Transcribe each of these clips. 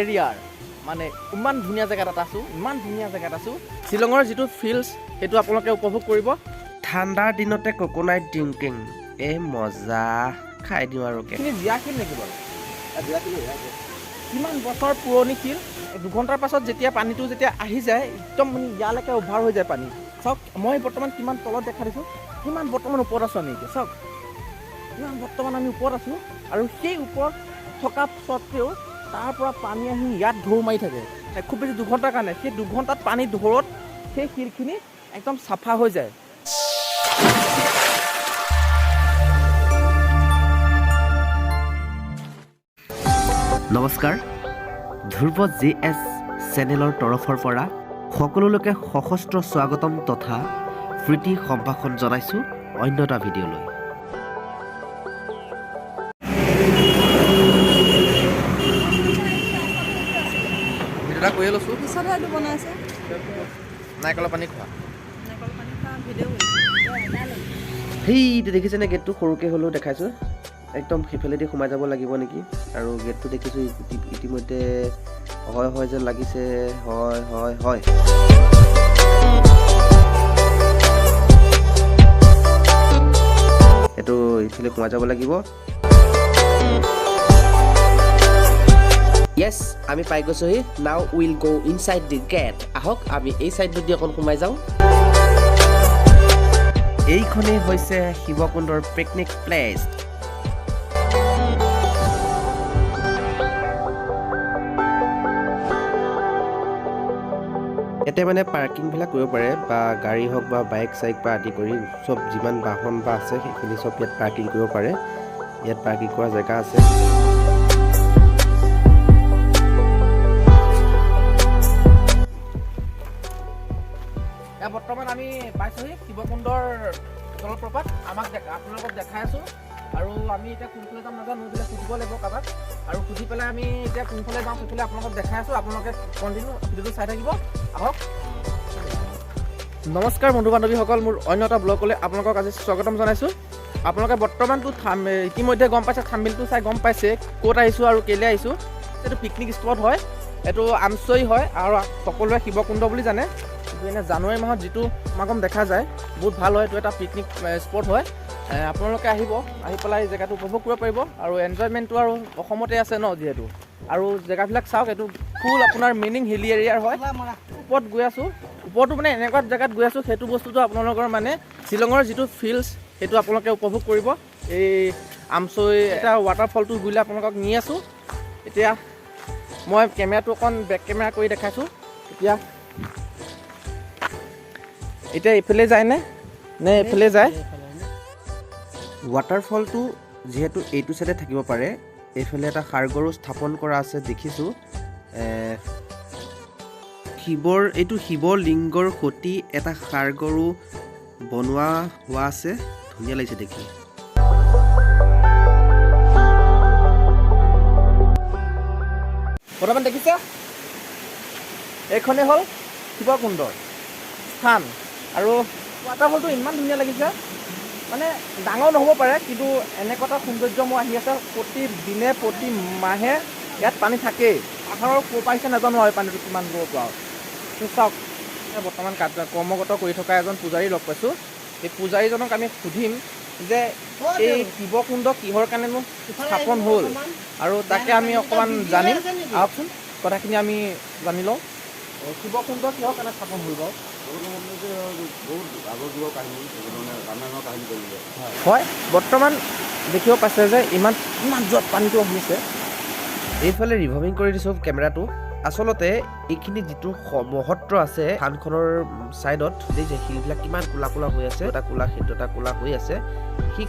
এৰিয়াৰ মানে ইমান ধুনীয়া জেগাত আছোঁ শ্বিলঙৰ যিটো ফিলছ সেইটো আপোনালোকে উপভোগ কৰিব ঠাণ্ডাৰ দিনতে কোকোনাট ড্ৰিংকিং মজা খাই দিওঁ আৰু এইখিনি জীয়া শিল নেকি বাৰু কিমান বছৰ পুৰণি শিল 2 ঘণ্টাৰ পাছত যেতিয়া পানীটো যেতিয়া আহি যায় একদম মানে ইয়ালৈকে অভাৰ হৈ যায় পানী চাওক মই বৰ্তমান কিমান তলত দেখা দিছোঁ কিমান বৰ্তমান ওপৰত আছোঁ আমি এতিয়া চাওক কিমান বৰ্তমান আমি ওপৰত আছোঁ আৰু সেই ওপৰত থকা স্বত্তেও তাৰ পৰা পানী আহি ইয়াত ঢৌ মাৰি থাকে খুব বেছি 2 ঘণ্টাৰ কাৰণে সেই 2 ঘণ্টাত পানী ঢৌৰত সেই শিলখিনি একদম চাফা হৈ যায় নমস্কাৰ ধ্ৰুব JS চেনেলৰ তৰফৰ পৰা সকলোলৈকে সশস্ত্ৰ স্বাগতম তথা প্ৰীতি সম্ভাষণ জনাইছোঁ অন্য এটা ভিডিঅ'লৈ ভিডিঅ'টা কৰি লৈছোঁ পিছতহে এইটো বনাইছে নাৰিকলৰ পানী খোৱা ভিডিঅ' সেইটো দেখিছেনে গেটটো সৰুকৈ হ'লেও দেখাইছোঁ একদম সিফালেদি সোমাই যাব লাগিব নেকি আৰু গেটটো দেখিছোঁ ইতিমধ্যে হয় যেন লাগিছে হয় এইটো ইফালে সোমাই যাব লাগিব য়েছ আমি পাই গৈছোহি now will go inside the gate আহক আমি এই চাইডটোদি অকণ সোমাই যাওঁ এইখনেই হৈছে শিৱকুণ্ডৰ পিকনিক প্লেচ ইয়াতে মানে পাৰ্কিংবিলাক কৰিব পাৰে বা গাড়ী হওক বা বাইক চাইক বা আদি কৰি চব যিমান বাহন বা আছে সেইখিনি চব ইয়াত পাৰ্কিং কৰিব পাৰে ইয়াত পাৰ্কিং কৰা জেগা আছে বৰ্তমান আমি পাইছোঁহি শিৱকুণ্ডৰ জলপ্ৰপাত আপোনালোকক দেখাই আছোঁ আৰু আমি এতিয়া কোনফালে যাম নাজানো এইবিলাক সুধিব লাগিব কাৰোবাক আৰু সুধি পেলাই আমি এতিয়া কোনফালে যাওঁ সেইফালে আপোনালোকক দেখাই আছোঁ আপোনালোকে কণ্টিনিউ ভিডিঅ'টো চাই থাকিব আহক নমস্কাৰ বন্ধু বান্ধৱীসকল মোৰ অন্য এটা ব্লগলৈ আপোনালোকক আজি স্বাগতম জনাইছোঁ আপোনালোকে বৰ্তমানটো ইতিমধ্যে গম পাইছে থাম্বনেইলটো চাই গম পাইছে ক'ত আহিছোঁ আৰু কেলৈ আহিছোঁ এইটো পিকনিক স্পট হয় এইটো আমচৈ হয় আৰু সকলোৱে শিৱকুণ্ড বুলি জানে এনে জানুৱাৰী মাহত যিটো সমাগম দেখা যায় বহুত ভাল হয় এইটো এটা পিকনিক স্পট হয় আপোনালোকে আহি পেলাই জেগাটো উপভোগ কৰিব পাৰিব আৰু এনজয়মেণ্টটো আৰু অসমতে আছে ন যিহেতু আৰু জেগাবিলাক চাওক এইটো ফুল আপোনাৰ মিনিং হিলি এৰিয়াৰ হয় ওপৰত গৈ আছোঁ ওপৰতো মানে এনেকুৱা জেগাত গৈ আছোঁ সেইটো বস্তুটো আপোনালোকৰ মানে শ্বিলঙৰ যিটো ফিলছ সেইটো আপোনালোকে উপভোগ কৰিব এই আমচৈ এটা ৱাটাৰফলটো গ'লে আপোনালোকক নি আছোঁ এতিয়া মই কেমেৰাটো অকণ বেক কেমেৰা কৰি দেখাইছোঁ এতিয়া এইফালে যায়নে নে এইফালে যায় ৱাটাৰফলটো যিহেতু এইটো চাইডে থাকিব পাৰে এইফালে এটা সাৰগৰু স্থাপন কৰা আছে দেখিছোঁ এইটো শিৱলিংগৰ সৈতে এটা সাৰগৰু বনোৱা হোৱা আছে ধুনীয়া লাগিছে দেখি বৰ্তমান দেখিছে এইখনেই হ'ল শিৱকুণ্ডৰ স্থান আৰু ৱাটাৰফলটো ইমান ধুনীয়া লাগিছে মানে ডাঙৰ নহ'ব পাৰে কিন্তু এনেকুৱা এটা সৌন্দৰ্যময় আহি আছে প্ৰতিদিনে প্ৰতি মাহে ইয়াত পানী থাকেই পাহাৰৰ ক'ৰ পাৰিছে নাজানো আৰু পানীটো কিমান দূৰৰ পৰা চাওক বৰ্তমান কৰ্মগত কৰি থকা এজন পূজাৰী লগ পাইছোঁ এই পূজাৰীজনক আমি সুধিম যে এই শিৱকুণ্ড কিহৰ কাৰণেনো স্থাপন হ'ল আৰু তাকে আমি অকণমান জানিম আহকচোন কথাখিনি আমি জানি লওঁ শিৱকুণ্ড কিহৰ কাৰণে স্থাপন হ'ল বাৰু হয় বৰ্তমান দেখিব পাইছে যে ইমান য'ত পানীটো আহি আছে এইফালে ৰিভলভিং কৰি দিছোঁ কেমেৰাটো আচলতে এইখিনি যিটো মহত্ব আছে থানখনৰ ছাইডত দেখিছে শিলবিলাক কিমান কোলা হৈ আছে এটা কোলা সেইটো এটা কোলা হৈ আছে সেই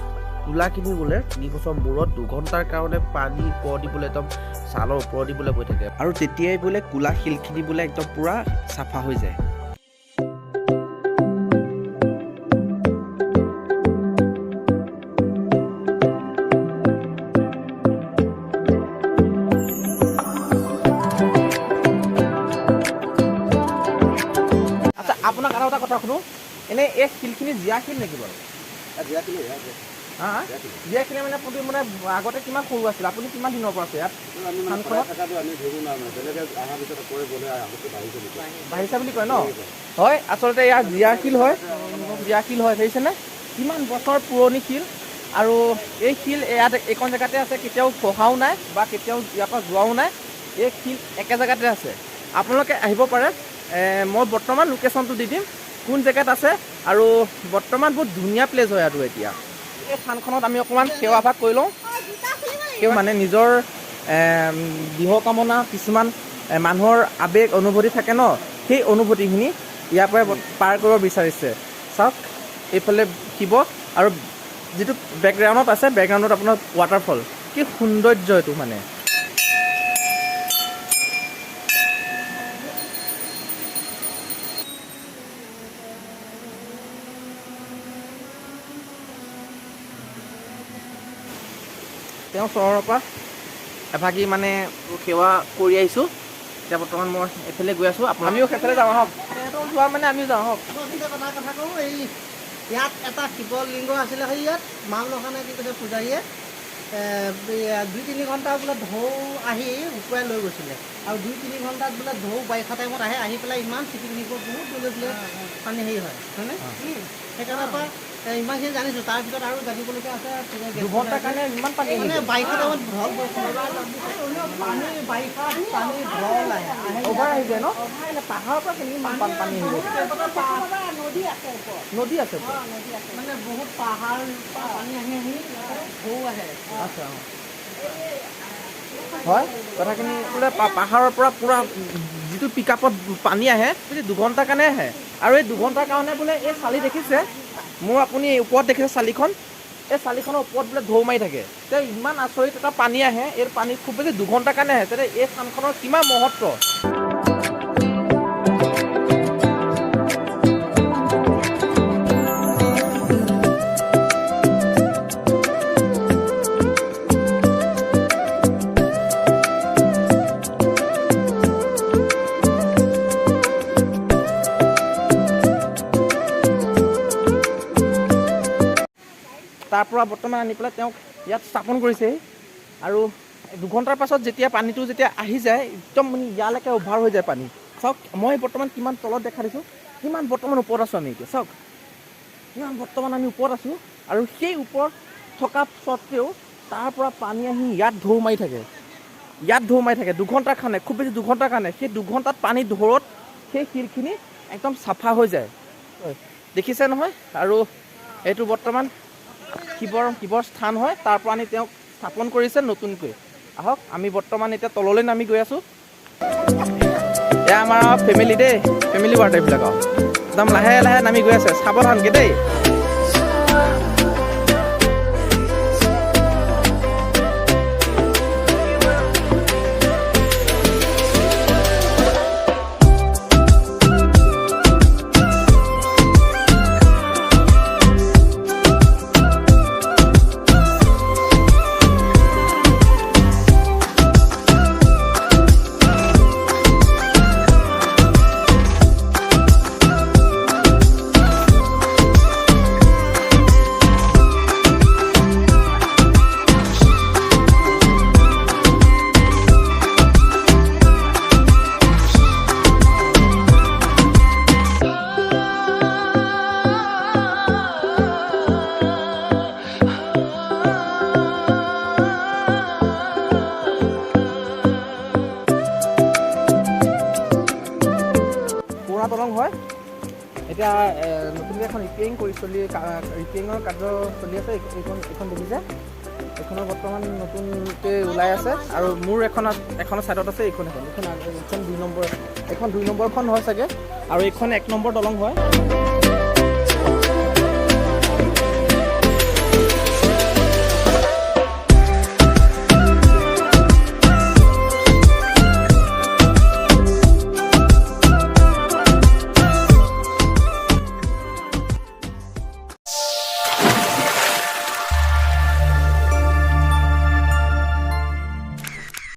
কোলাখিনি বোলে 3 বছৰ মূৰত 2 ঘণ্টাৰ কাৰণে পানী ওপৰত দিবলৈ একদম ছালৰ ওপৰত দিবলৈ গৈ থাকে আৰু তেতিয়াই বোলে কোলা শিলখিনি বোলে একদম পূৰা চাফা হৈ যায় আপোনাক আৰু এটা কথা শুনো এনে এই শিলখিনি জীয়া শিল নেকি বাৰু হা বিয়াখিনি মানে প্ৰতি মানে আগতে কিমান সৰু আছিল আপুনি কিমান দিনৰ পৰা আছে ইয়াত বাঢ়িছে বুলি কয় ন হয় আচলতে ইয়াৰ জীয়াশিল হয় দেখিছেনে কিমান বছৰ পুৰণি শিল আৰু এই শিল ইয়াত এইখন জেগাতে আছে কেতিয়াও খহাও নাই বা কেতিয়াও ইয়াৰ পৰা যোৱাও নাই এই শিল একে জেগাতে আছে আপোনালোকে আহিব পাৰে মই বৰ্তমান লোকেশ্যনটো দি দিম কোন জেগাত আছে আৰু বৰ্তমান বহুত ধুনীয়া প্লেচ হয় আৰু এতিয়া এই থানখনত আমি অকণমান সেৱা ভাগ কৰি লওঁ তেওঁ মানে নিজৰ গৃহ কামনা কিছুমান মানুহৰ আৱেগ অনুভূতি থাকে ন সেই অনুভূতিখিনি ইয়াৰ পৰাই পাৰ কৰিব বিচাৰিছে চাওক এইফালে শিৱ আৰু যিটো বেকগ্ৰাউণ্ডত আছে বেকগ্ৰাউণ্ডত আপোনাৰ ৱাটাৰফল কি সৌন্দৰ্য এইটো মানে তেওঁ চহৰৰ পৰা এভাগি মানে সেৱা কৰি আহিছোঁ এতিয়া বৰ্তমান মই এইফালে গৈ আছোঁ আমিও সেইফালে যাওঁ আহক সিহঁতৰ যোৱা মানে আমিও যাওঁ আহক কথা কওঁ এই ইয়াত এটা শিৱলিংগ আছিলে সেই ইয়াত মাল লগানে কি কৈছে পূজাৰীয়ে 2-3 ঘণ্টা বোলে ঢৌ আহি উপুৱাই লৈ গৈছিলে আৰু 2-3 ঘণ্টাত বোলে ঢৌ বাৰিষা টাইমত আহি পেলাই ইমান চিকিৎসিব বহুত দূৰলৈ বোলে পানী হেৰি হয়নে সেইকাৰণে পৰা ইমানখিনি জানিছোঁ তাৰ ভিতৰত আৰু জানিবলগীয়া আছে 2 ঘণ্টাৰ কাৰণে ইমান পানী মানে বাৰিষা টাইমত ঢল পানী বাৰিষাত পানী ঢল আহে অভাৰ আহি যায় ন পাহাৰৰ পৰা কেনেকৈ ইমান পানী আহিব নদী আছে মানে বহুত পাহাৰ পানী আহি ঢৌ আহে আচ্ছা হয় কথাখিনি বোলে পাহাৰৰ পৰা পূৰা যিটো পিকআপত পানী আহে 2 ঘণ্টাৰ কাৰণে আহে আৰু এই 2 ঘণ্টাৰ কাৰণে বোলে এই চালি দেখিছে মোৰ আপুনি ওপৰত দেখিছে চালিখন এই চালিখনৰ ওপৰত বোলে ঢৌ মাৰি থাকে তেতিয়া ইমান আচৰিত এটা পানী আহে এই পানী খুব বেছি 2 ঘণ্টাৰ কাৰণে আহে তেতিয়া এই থানখনৰ কিমান মহত্ব তাৰ পৰা বৰ্তমান আনি পেলাই তেওঁক ইয়াত স্থাপন কৰিছে আৰু 2 ঘণ্টাৰ পাছত যেতিয়া পানীটো যেতিয়া আহি যায় একদম মানে ইয়ালৈকে অভাৰ হৈ যায় পানী চাওক মই বৰ্তমান কিমান তলত দেখা দিছোঁ কিমান বৰ্তমান ওপৰত আছোঁ আমি এতিয়া চাওক কিমান বৰ্তমান আমি ওপৰত আছোঁ আৰু সেই ওপৰত থকা স্বত্তেও তাৰ পৰা পানী আহি ইয়াত ঢৌ মাৰি থাকে 2 ঘণ্টাৰ কাৰণে খুব বেছি 2 ঘণ্টাৰ কাৰণে সেই 2 ঘণ্টাত পানী ঢৌৰত সেই শিলখিনি একদম চাফা হৈ যায় দেখিছে নহয় আৰু এইটো বৰ্তমান শিৱৰ স্থান হয় তাৰ পৰা আনি তেওঁক স্থাপন কৰিছে নতুনকৈ আহক আমি বৰ্তমান এতিয়া তললৈ নামি গৈ আছোঁ এয়া আমাৰ ফেমিলি দেই ফেমিলি ৱাৰ্ড এইবিলাক একদম লাহে লাহে নামি গৈ আছে সাৱধানকৈ দেই দলং হয় এতিয়া নতুনকৈ এখন ৰিপেয়াৰিঙৰ কাৰ্য চলি আছে এইখন দেখিছে এইখনৰ বৰ্তমান নতুনকৈ ওলাই আছে আৰু মোৰ এখনৰ ছাইডত আছে এইখন 2 নম্বৰখন হয় চাগে আৰু এইখন 1 নম্বৰ দলং হয়